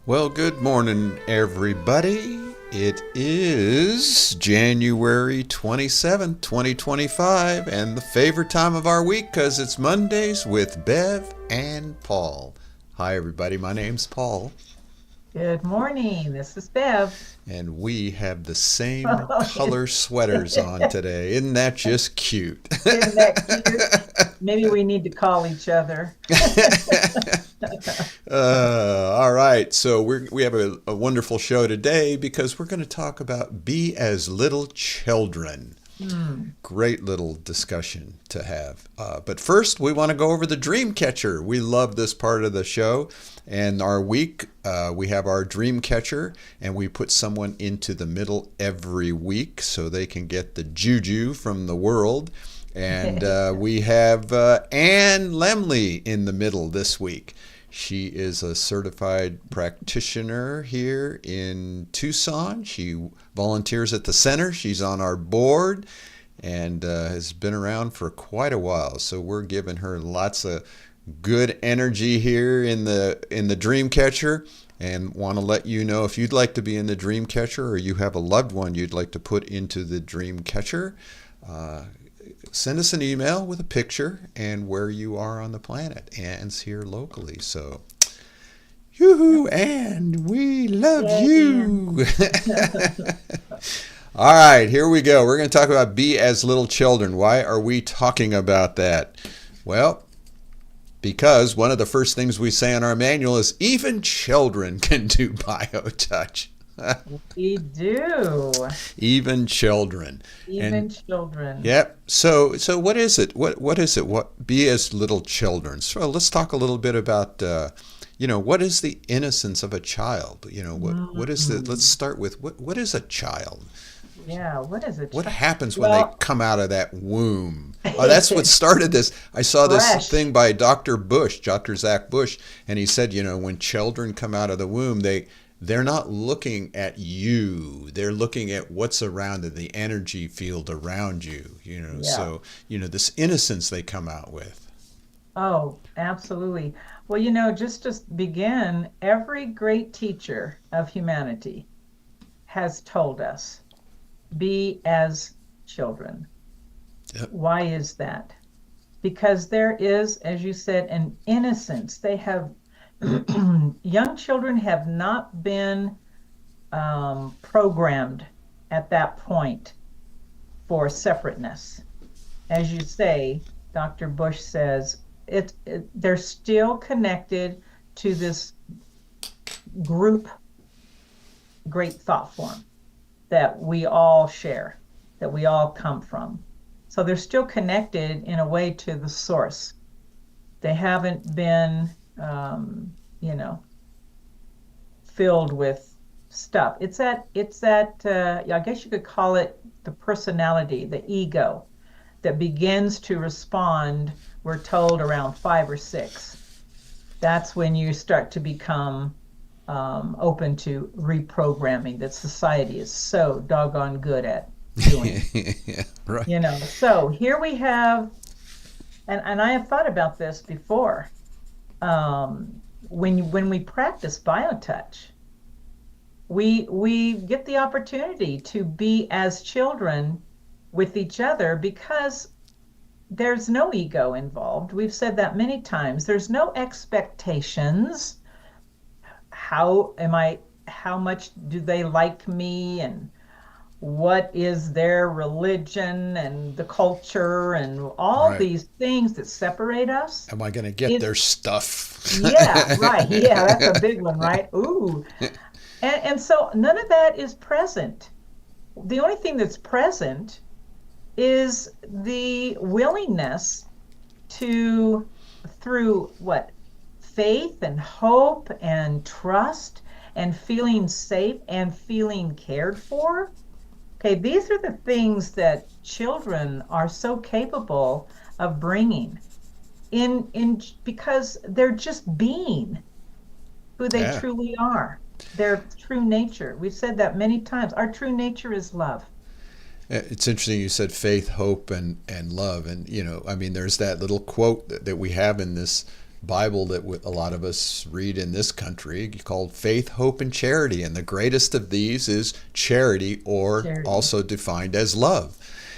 Well, good morning, everybody. It is January 27th, 2025, and the favorite time of our week because it's Mondays with Bev and Paul. Hi, everybody. My name's Paul, Good morning. This is Bev. and we have the same color sweaters on today. Isn't that just cute? Isn't that cute? Maybe we need to call each other. All right, so we have a wonderful show today because we're going to talk about be as little children. Hmm. Great little discussion to have. But first, we want to go over the dream catcher. We love this part of the show. And our week, we have our dream catcher, and we put someone into the middle every week so they can get the juju from the world. And we have Ann Lemley in the middle this week. She is a certified practitioner here in Tucson. She volunteers at the center. She's on our board and has been around for quite a while. So we're giving her lots of good energy here in the Dreamcatcher, and want to let you know if you'd like to be in the Dreamcatcher or you have a loved one you'd like to put into the Dreamcatcher. Send us an email with a picture and where you are on the planet. Ann's here locally, so yoo-hoo, Ann, we love Yeah, Ian. you. All right, here we go. We're going to talk about be as little children. Why are we talking about that? Well, because one of the first things we say in our manual is even children can do biotouch. We do. Even children. Even And children. yep. So what is it? What is it? What be as little children? So let's talk a little bit about what is the innocence of a child? What is the let's Mm. start with what is a child? Yeah, what is it? What happens when they Well, come out of that womb? Oh, that's what started this. I saw this fresh. thing by Dr. Bush, Dr. Zach Bush, and he said, when children come out of the womb, they're not looking at you. They're looking at what's around it, the energy field around you, Yeah. So, this innocence they come out with. Oh, absolutely. Well, just to begin, every great teacher of humanity has told us, be as children. Yep. Why is that? Because there is, as you said, an innocence. They have, young children have not been programmed at that point for separateness. As you say, Dr. Bush says, they're still connected to this group great thought form that we all share, that we all come from. So they're still connected in a way to the source. They haven't been, um, you know, filled with stuff. I guess you could call it the personality, the ego that begins to respond, we're told around 5 or 6. That's when you start to become open to reprogramming that society is so doggone good at doing. Yeah, right. So here we have, and I have thought about this before. When we practice biotouch, we get the opportunity to be as children with each other because there's no ego involved. We've said that many times. There's no expectations. How much do they like me, and what is their religion and the culture and all Right. these things that separate us? Am I going to get It's their stuff? Yeah, right. Yeah, that's a big one, right? Ooh. And so none of that is present. The only thing that's present is the willingness to, through what? Faith and hope and trust and feeling safe and feeling cared for. Okay, these are the things that children are so capable of bringing in because they're just being who they Yeah. truly are, their true nature. We've said that many times. Our true nature is love. It's interesting you said faith, hope, and love. And, I mean, there's that little quote that we have in this Bible that a lot of us read in this country called Faith, Hope, and Charity. And the greatest of these is charity, or Charity. also defined as love.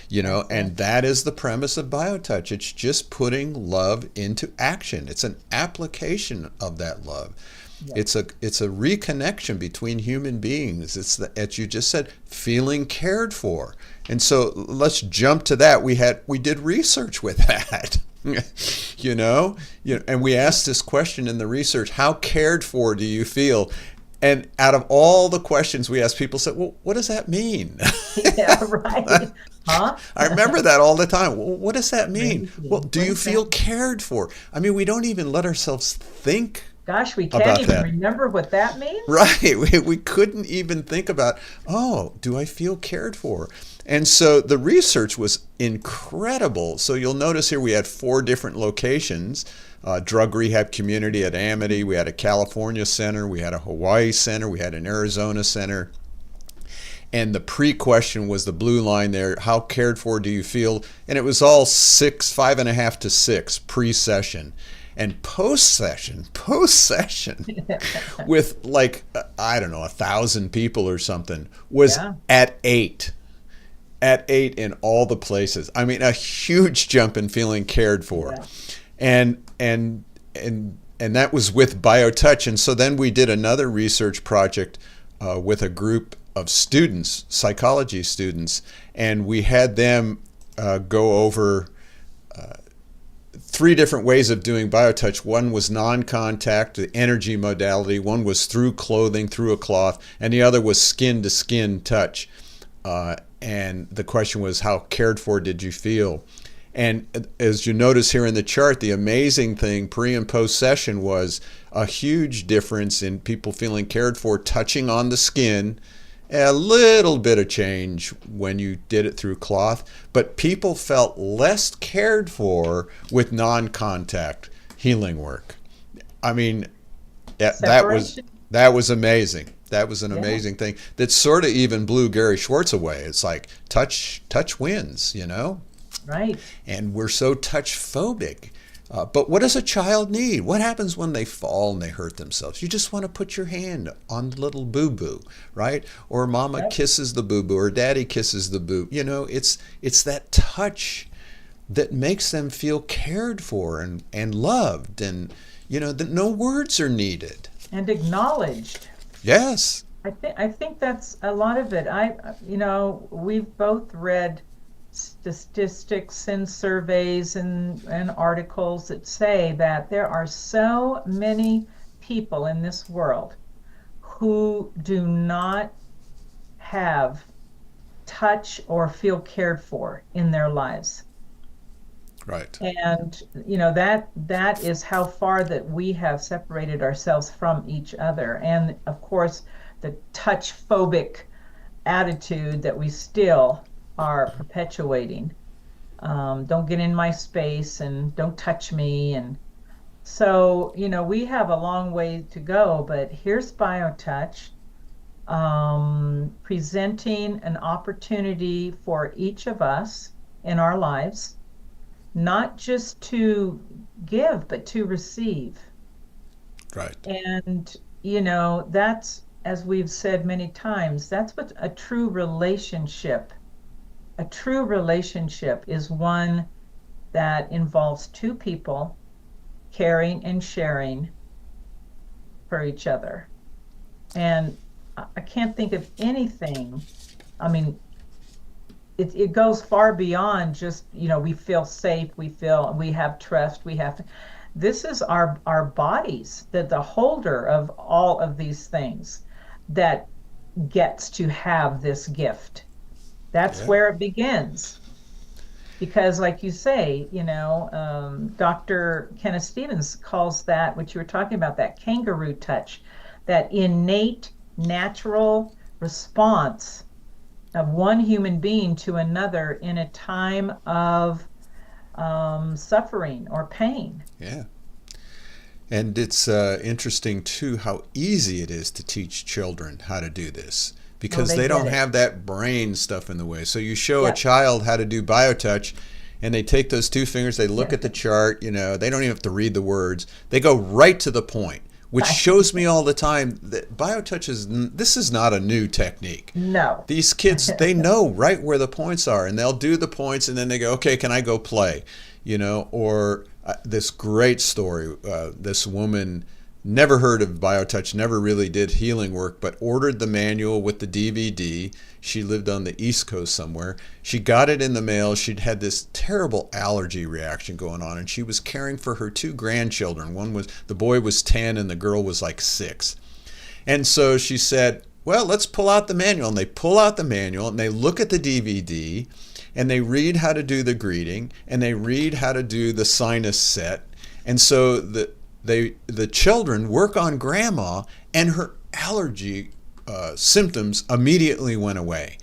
That's And it. that is the premise of BioTouch. It's just putting love into action. It's an application of that love. Yep. It's a reconnection between human beings. It's as you just said, feeling cared for. And so let's jump to that. We did research with that. And we asked this question in the research: how cared for do you feel? And out of all the questions we asked, people said, well, what does that mean? Yeah, right. Huh? I remember that all the time. Well, what does that mean? Crazy. Well, do What you is feel that? cared for? I mean, we don't even let ourselves think Gosh, we can't about even that. remember what that means. Right. We couldn't even think about, oh, do I feel cared for? And so the research was incredible. So you'll notice here we had 4 different locations. Drug rehab community at Amity. We had a California center. We had a Hawaii center. We had an Arizona center. And the pre-question was the blue line there: how cared for do you feel? And it was all 5.5 to 6 pre-session. And post-session, with like, I don't know, 1,000 people or something, was Yeah. at 8. At 8 in all the places. I mean, a huge jump in feeling cared for. Yeah. And that was with BioTouch. And so then we did another research project with a group of students, psychology students, and we had them go over 3 different ways of doing BioTouch. One was non-contact, the energy modality. One was through clothing, through a cloth, and the other was skin-to-skin touch. And the question was, how cared for did you feel? And as you notice here in the chart, the amazing thing pre and post session was a huge difference in people feeling cared for, touching on the skin. A little bit of change when you did it through cloth, but people felt less cared for with non-contact healing work. I mean, Separation. that was amazing. That was an Yeah. amazing thing that sort of even blew Gary Schwartz away. It's like touch wins, Right. and we're so touch phobic. But what does a child need? What happens when they fall and they hurt themselves? You just want to put your hand on the little boo-boo, right? Or mama Yep. kisses the boo-boo, or daddy kisses the boo. It's that touch that makes them feel cared for and loved, and that no words are needed. And acknowledged. Yes. I think that's a lot of it. We've both read statistics and surveys and articles that say that there are so many people in this world who do not have touch or feel cared for in their lives. Right. And that is how far that we have separated ourselves from each other. And of course, the touch phobic attitude that we still are perpetuating. Don't get in my space and don't touch me. And so, we have a long way to go, but here's BioTouch, presenting an opportunity for each of us in our lives, not just to give, but to receive. Right. And, that's, as we've said many times, that's what a true relationship is, one that involves 2 people caring and sharing for each other. And I can't think of anything. I mean, it goes far beyond just, we feel safe, we have trust, this is our bodies, that the holder of all of these things that gets to have this gift. That's Yeah. where it begins. Because like you say, Dr. Kenneth Stevens calls that, what you were talking about, that kangaroo touch, that innate, natural response of one human being to another in a time of suffering or pain. Yeah. And it's interesting, too, how easy it is to teach children how to do this, because they they don't get it. have that brain stuff in the way. So you show Yeah. a child how to do BioTouch, And they take those two fingers, they look Yeah. at the chart, you know, they don't even have to read the words. They go right to the point, which Right. shows me all the time that BioTouch this is not a new technique. No. These kids, they know right where the points are, and they'll do the points, and then they go, okay, can I go play? You know, or this great story, this woman never heard of BioTouch, never really did healing work, but ordered the manual with the DVD. She lived on the East Coast somewhere. She got it in the mail. She'd had this terrible allergy reaction going on, and she was caring for her two grandchildren. The boy was 10 and the girl was like 6. And so she said, well, let's pull out the manual. And they pull out the manual and they look at the DVD and they read how to do the greeting and they read how to do the sinus set. And so the children work on grandma, and her allergy symptoms immediately went away.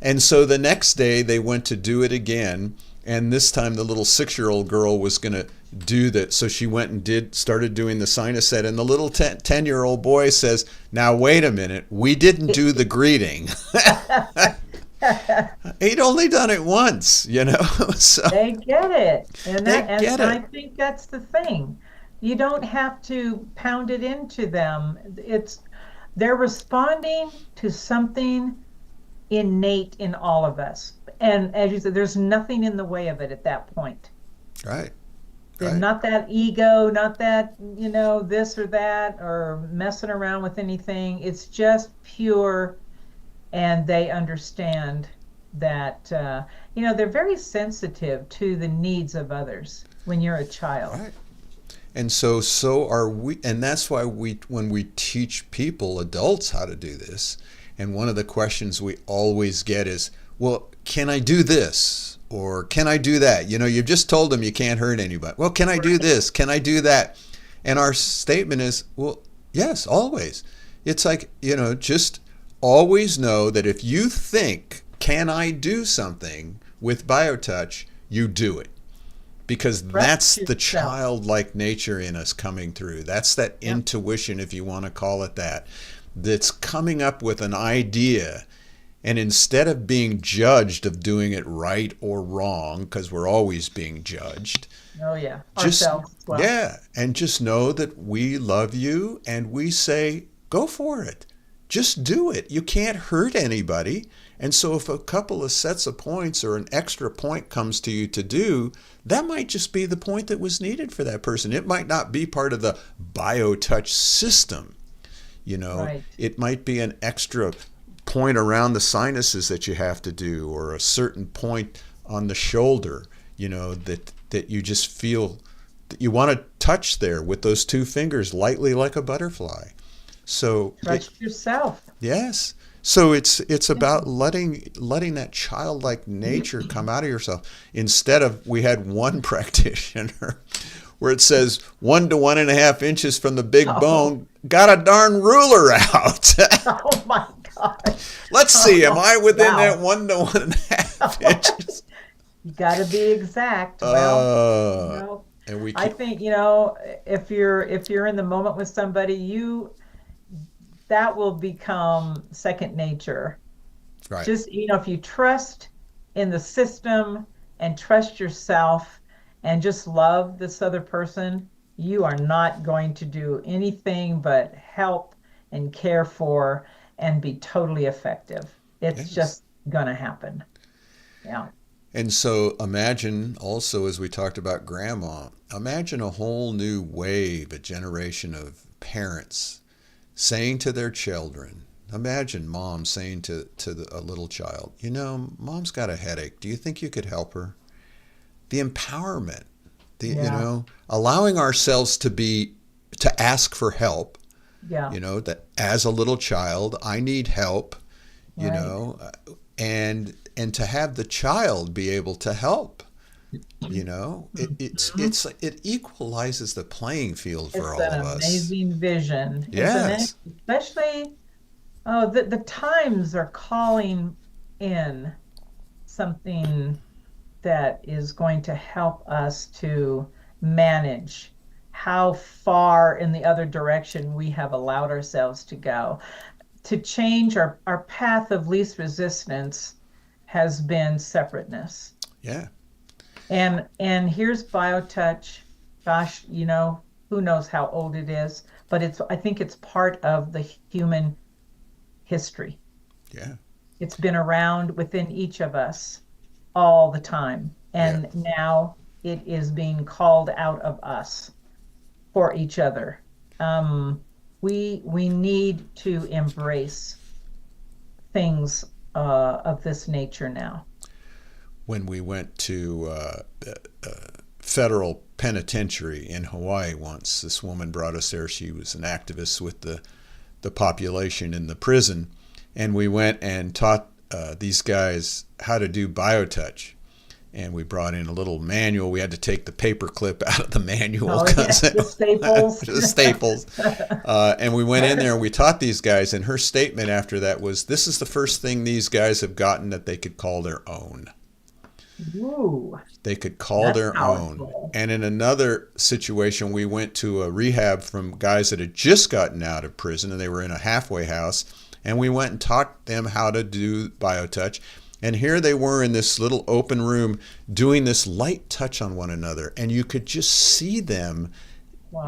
And so the next day they went to do it again, and this time the little 6-year-old girl was going to do that. So she went and started doing the sinus set, and the little 10-year-old boy says, now wait a minute, we didn't do the greeting. He'd only done it once, you know. So They get it. And they that and get I it. think that's the thing. You don't have to pound it into them. They're responding to something innate in all of us. And as you said, there's nothing in the way of it at that point. Right, There's right. not that ego, not that, this or that, or messing around with anything. It's just pure, and they understand that, they're very sensitive to the needs of others when you're a child. Right. And so are we, and that's why when we teach people, adults, how to do this, and one of the questions we always get is, well, can I do this? Or can I do that? You know, you've just told them you can't hurt anybody. Well, can I do this? Can I do that? And our statement is, well, yes, always. It's like, just always know that if you think, can I do something with BioTouch, you do it. Because Trust that's the yourself. childlike nature in us coming through. That's that Yep. intuition, if you want to call it that, that's coming up with an idea. And instead of being judged of doing it right or wrong, because we're always being judged, Oh, yeah. just, Ourselves as well. yeah, and just know that we love you and we say, go for it. Just do it. You can't hurt anybody. And so if a couple of sets of points or an extra point comes to you to do, that might just be the point that was needed for that person. It might not be part of the BioTouch system. Right. It might be an extra point around the sinuses that you have to do, or a certain point on the shoulder, that you just feel that you want to touch there with those two fingers lightly like a butterfly. So Trust yourself. yes. So it's about letting that childlike nature come out of yourself. Instead of, we had one practitioner where it says 1 to 1.5 inches from the big Oh, bone, got a darn ruler out. oh my gosh. Let's see, am I within that Wow. 1 to 1.5 inches? You got to be exact. Well, you Uh, know, and we I keep, think, if you're in the moment with somebody, that will become second nature. right. Just, if you trust in the system and trust yourself and just love this other person, you are not going to do anything but help and care for and be totally effective. It's Yes. just going to happen. Yeah. And so imagine also, as we talked about grandma, imagine a whole new wave, a generation of parents saying to their children, imagine mom saying to a little child, mom's got a headache. Do you think you could help her? The empowerment, Yeah. allowing ourselves to ask for help, Yeah. that as a little child, I need help, you Right. know, and to have the child be able to help. Mhm. It equalizes the playing field for It's all an of us. amazing vision, isn't it? Yes. Especially, oh, the times are calling in something that is going to help us to manage how far in the other direction we have allowed ourselves to go. To change our path of least resistance has been separateness. Yeah. And here's BioTouch. Gosh, who knows how old it is, but I think it's part of the human history. Yeah. It's been around within each of us all the time. Yeah. And now it is being called out of us for each other. We need to embrace things of this nature now. When we went to federal penitentiary in Hawaii once, this woman brought us there. She was an activist with the population in the prison, and we went and taught these guys how to do BioTouch. And we brought in a little manual. We had to take the paper clip out of the manual. Oh, yeah, the staples. The staples. And we went in there and we taught these guys. And her statement after that was, this is the first thing these guys have gotten that they could call their own. Ooh, they could call that's their powerful. own. And in another situation, we went to a rehab from guys that had just gotten out of prison, and they were in a halfway house. And we went and taught them how to do BioTouch. And here they were in this little open room doing this light touch on one another. And you could just see them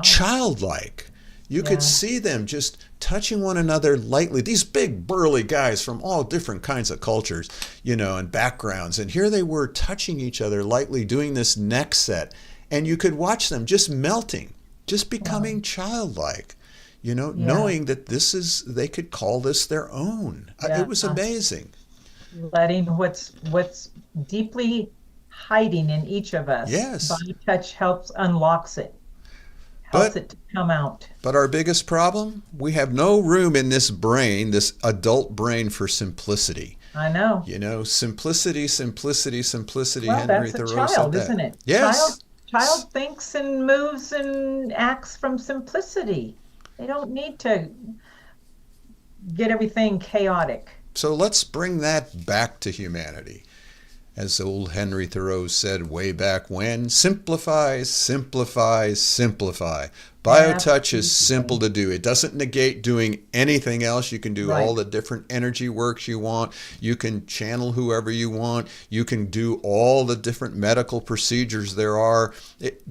childlike. You could see them just touching one another lightly. These big burly guys from all different kinds of cultures, and backgrounds. And here they were touching each other lightly, doing this neck set. And you could watch them just melting, just becoming childlike, knowing that they could call this their own. Yeah. It was amazing. Letting what's deeply hiding in each of us. Yes. BioTouch unlocks it to come out. But our biggest problem, we have no room in this brain, this adult brain, for simplicity. I know. Simplicity. Well, Henry that's a Thoreau child, said that. isn't it? Yes. Child thinks and moves and acts from simplicity. They don't need to get everything chaotic. So let's bring that back to humanity. As old Henry Thoreau said way back when, simplify, simplify, simplify. BioTouch is simple to do. It doesn't negate doing anything else. You can do all the different energy works you want. You can channel whoever you want. You can do all the different medical procedures there are.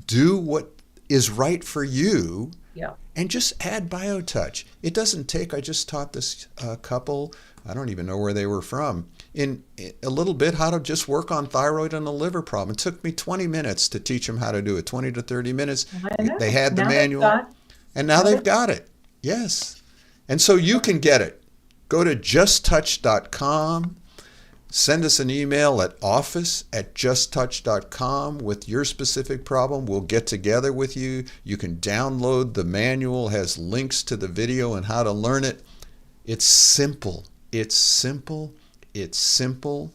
Do what is right for you. Yeah. And just add BioTouch. It doesn't take, I just taught this couple, I don't even know where they were from, in a little bit how to just work on thyroid and a liver problem. It took me 20 minutes to teach them how to do it, 20 to 30 minutes. They had the manual, and now they've got it. Yes. And so you can get it. Go to justtouch.com. Send us an email at office@justtouch.com with your specific problem. We'll get together with you. You can download the manual, has links to the video and how to learn it. It's simple. It's simple. It's simple.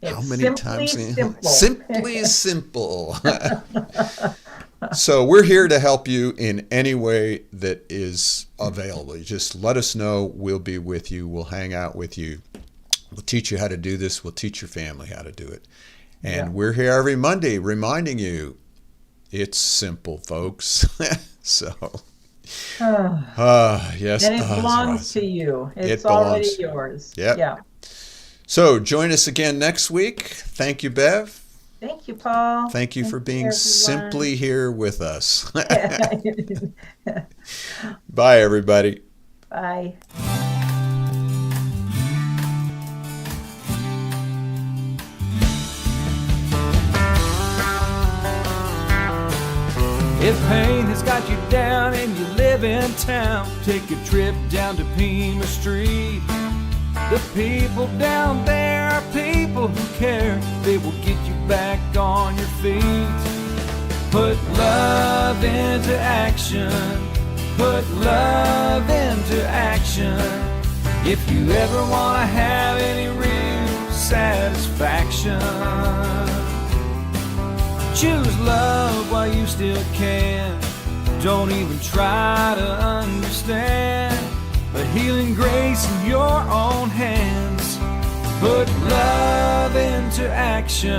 How many times? Simply simple. So we're here to help you in any way that is available. You just let us know. We'll be with you. We'll hang out with you. We'll teach you how to do this. We'll teach your family how to do it. And we're here every Monday reminding you it's simple, folks. So, yes. And it belongs to you. It's already yours. Yep. Yeah. So join us again next week. Thank you, Bev. Thank you, Paul. Thank you for being simply here with us. Bye, everybody. Bye. If pain has got you down and you live in town, take a trip down to Pima Street. The people down there are people who care. They will get you back on your feet. Put love into action. Put love into action. If you ever want to have any real satisfaction, choose love while you still can. Don't even try to understand. A healing grace in your own hands. Put love into action.